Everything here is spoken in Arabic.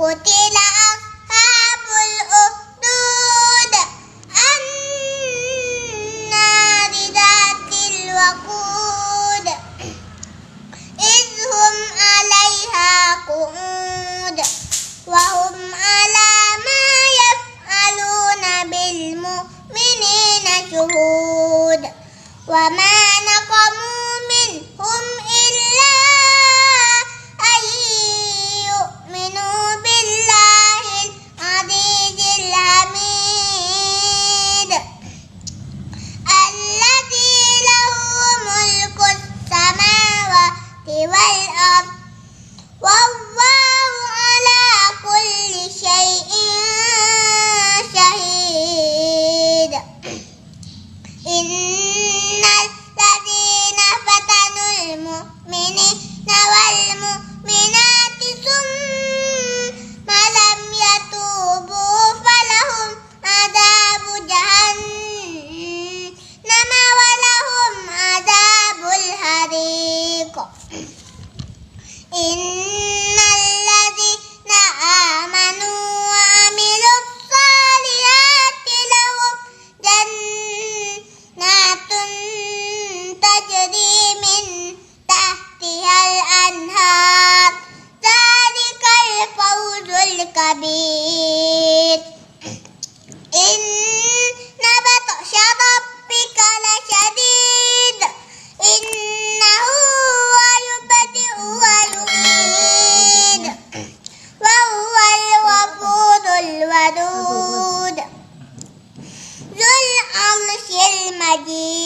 قتل أصحاب الأخدود النار ذات الوقود إذ هم عليها قعود وهم على ما يفعلون بالمؤمنين شهود وما نقموا منهم إلا أن يؤمنوا بالله العزيز الحميد الذي له ملك السماوات والأرض والله على كل شيء شهيد إن الذين فتنوا المؤمنين والمؤمنات ثم لم يتوبوا فلهم عذاب جهنم ولهم عذاب الحريق إن الذين آمنوا وعملوا الصالحات لهم جنات تجري من تحتها الأنهار ذلك الفوز الكبير إن بطش ربك لشديد إنه هو يبدئ ويعيد وهو الغفور الودود ذو العرش المجيد